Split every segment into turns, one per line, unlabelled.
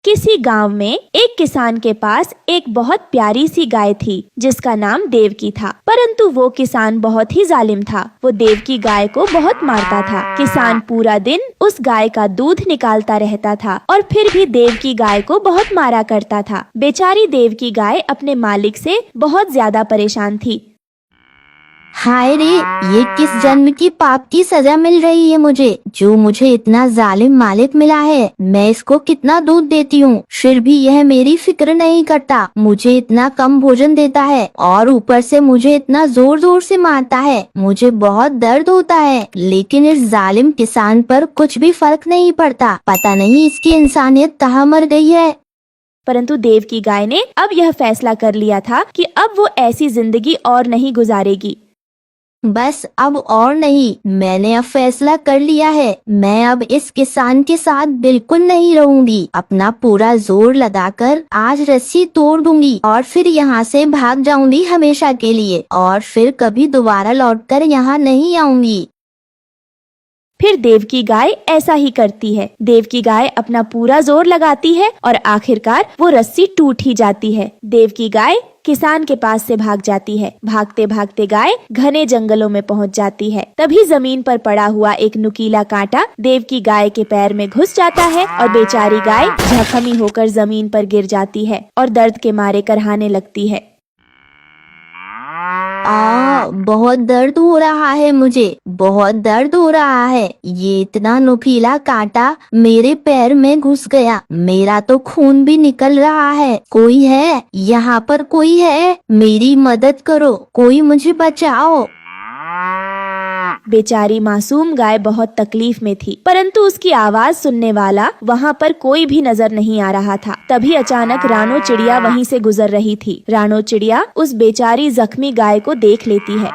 किसी गांव में एक किसान के पास एक बहुत प्यारी सी गाय थी जिसका नाम देवकी था। परंतु वो किसान बहुत ही जालिम था। वो देवकी गाय को बहुत मारता था। किसान पूरा दिन उस गाय का दूध निकालता रहता था और फिर भी देवकी गाय को बहुत मारा करता था। बेचारी देवकी गाय अपने मालिक से बहुत ज्यादा परेशान थी।
हाय रे, ये किस जन्म की पाप की सजा मिल रही है मुझे, जो मुझे इतना जालिम मालिक मिला है। मैं इसको कितना दूध देती हूँ, फिर भी यह मेरी फिक्र नहीं करता। मुझे इतना कम भोजन देता है और ऊपर से मुझे इतना जोर जोर से मारता है। मुझे बहुत दर्द होता है, लेकिन इस जालिम किसान पर कुछ भी फर्क नहीं पड़ता। पता नहीं इसकी इंसानियत कहाँ मर गई है।
परंतु देवकी गाय ने अब यह फैसला कर लिया था कि अब वो ऐसी जिंदगी और नहीं गुजारेगी।
बस अब और नहीं, मैंने अब फैसला कर लिया है। मैं अब इस किसान के साथ बिल्कुल नहीं रहूंगी। अपना पूरा जोर लगाकर आज रस्सी तोड़ दूंगी और फिर यहाँ से भाग जाऊंगी हमेशा के लिए, और फिर कभी दोबारा लौटकर यहाँ नहीं आऊंगी।
फिर देवकी गाय ऐसा ही करती है। देवकी गाय अपना पूरा जोर लगाती है और आखिरकार वो रस्सी टूट ही जाती है। देवकी गाय किसान के पास से भाग जाती है। भागते भागते गाय घने जंगलों में पहुंच जाती है। तभी जमीन पर पड़ा हुआ एक नुकीला कांटा देवकी गाय के पैर में घुस जाता है और बेचारी गाय जख्मी होकर जमीन पर गिर जाती है और दर्द के मारे करहाने लगती है।
बहुत दर्द हो रहा है, मुझे बहुत दर्द हो रहा है। ये इतना नुकीला कांटा मेरे पैर में घुस गया, मेरा तो खून भी निकल रहा है। कोई है यहाँ पर, कोई है? मेरी मदद करो, कोई मुझे बचाओ।
बेचारी मासूम गाय बहुत तकलीफ में थी, परंतु उसकी आवाज सुनने वाला वहाँ पर कोई भी नजर नहीं आ रहा था। तभी अचानक रानो चिड़िया वहीं से गुजर रही थी। रानो चिड़िया उस बेचारी जख्मी गाय को देख लेती है।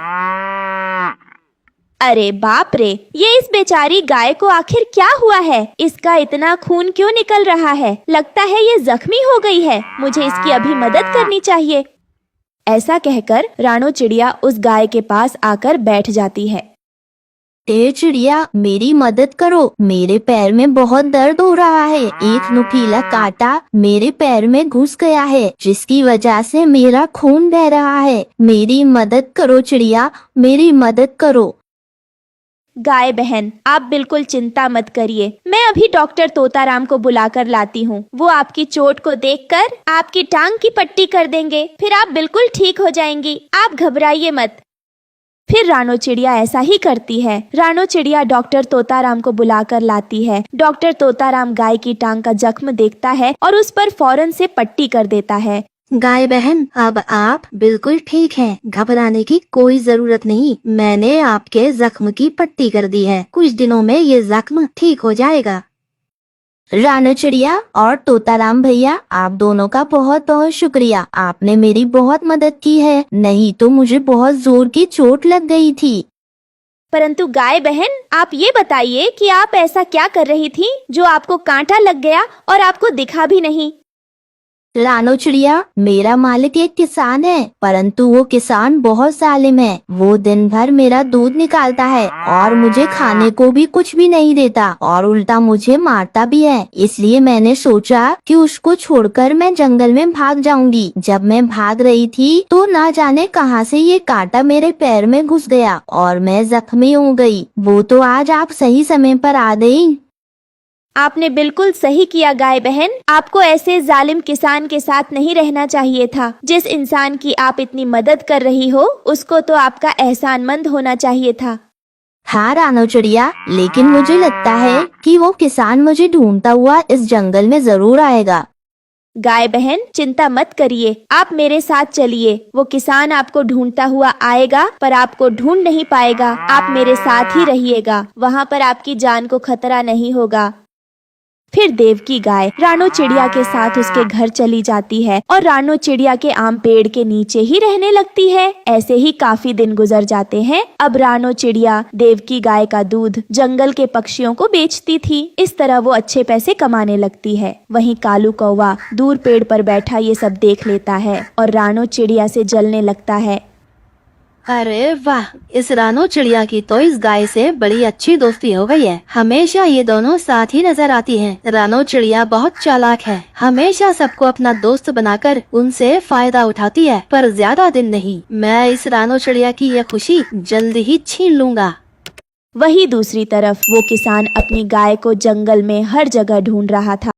अरे बाप रे, ये इस बेचारी गाय को आखिर क्या हुआ है? इसका इतना खून क्यों निकल रहा है? लगता है ये जख्मी हो गई है। मुझे इसकी अभी मदद करनी चाहिए। ऐसा कहकर रानो चिड़िया उस गाय के पास आकर बैठ जाती है।
चिड़िया, मेरी मदद करो, मेरे पैर में बहुत दर्द हो रहा है। एक नुकीला कांटा मेरे पैर में घुस गया है, जिसकी वजह से मेरा खून बह रहा है। मेरी मदद करो चिड़िया, मेरी मदद करो।
गाय बहन, आप बिल्कुल चिंता मत करिए। मैं अभी डॉक्टर तोताराम को बुलाकर लाती हूँ। वो आपकी चोट को देखकर आपकी टांग की पट्टी कर देंगे, फिर आप बिल्कुल ठीक हो जाएंगी। आप घबराइए मत। फिर रानो चिड़िया ऐसा ही करती है। रानो चिड़िया डॉक्टर तोताराम को बुलाकर लाती है। डॉक्टर तोताराम गाय की टांग का जख्म देखता है और उस पर फौरन से पट्टी कर देता है।
गाय बहन, अब आप बिल्कुल ठीक हैं। घबराने की कोई जरूरत नहीं। मैंने आपके जख्म की पट्टी कर दी है। कुछ दिनों में ये जख्म ठीक हो जाएगा। रानो चिड़िया और तोताराम भैया, आप दोनों का बहुत बहुत शुक्रिया। आपने मेरी बहुत मदद की है, नहीं तो मुझे बहुत जोर की चोट लग गई थी।
परंतु गाय बहन, आप ये बताइए कि आप ऐसा क्या कर रही थी जो आपको कांटा लग गया और आपको दिखा भी नहीं?
रानो चिड़िया, मेरा मालिक एक किसान है, परंतु वो किसान बहुत जालिम है। वो दिन भर मेरा दूध निकालता है और मुझे खाने को भी कुछ भी नहीं देता और उल्टा मुझे मारता भी है। इसलिए मैंने सोचा कि उसको छोड़कर मैं जंगल में भाग जाऊंगी। जब मैं भाग रही थी तो ना जाने कहां से ये कांटा मेरे पैर में घुस गया और मैं जख्मी हो गई। वो तो आज आप सही समय पर आ गई।
आपने बिल्कुल सही किया गाय बहन। आपको ऐसे जालिम किसान के साथ नहीं रहना चाहिए था। जिस इंसान की आप इतनी मदद कर रही हो, उसको तो आपका एहसानमंद होना चाहिए था।
हाँ रानो चिड़िया, लेकिन मुझे लगता है कि वो किसान मुझे ढूंढता हुआ इस जंगल में जरूर आएगा।
गाय बहन, चिंता मत करिए, आप मेरे साथ चलिए। वो किसान आपको ढूंढता हुआ आएगा, पर आपको ढूंढ नहीं पाएगा। आप मेरे साथ ही रहिएगा, वहाँ पर आपकी जान को खतरा नहीं होगा। फिर देवकी गाय रानो चिड़िया के साथ उसके घर चली जाती है और रानो चिड़िया के आम पेड़ के नीचे ही रहने लगती है। ऐसे ही काफी दिन गुजर जाते हैं। अब रानो चिड़िया देवकी गाय का दूध जंगल के पक्षियों को बेचती थी। इस तरह वो अच्छे पैसे कमाने लगती है। वहीं कालू कौवा दूर पेड़ पर बैठा ये सब देख लेता है और रानो चिड़िया से जलने लगता है।
अरे वाह, इस रानो चिड़िया की तो इस गाय से बड़ी अच्छी दोस्ती हो गई है। हमेशा ये दोनों साथ ही नजर आती हैं। रानो चिड़िया बहुत चालाक है, हमेशा सबको अपना दोस्त बनाकर उनसे फायदा उठाती है, पर ज्यादा दिन नहीं। मैं इस रानो चिड़िया की ये खुशी जल्द ही छीन लूंगा।
वही दूसरी तरफ वो किसान अपनी गाय को जंगल में हर जगह ढूंढ रहा था।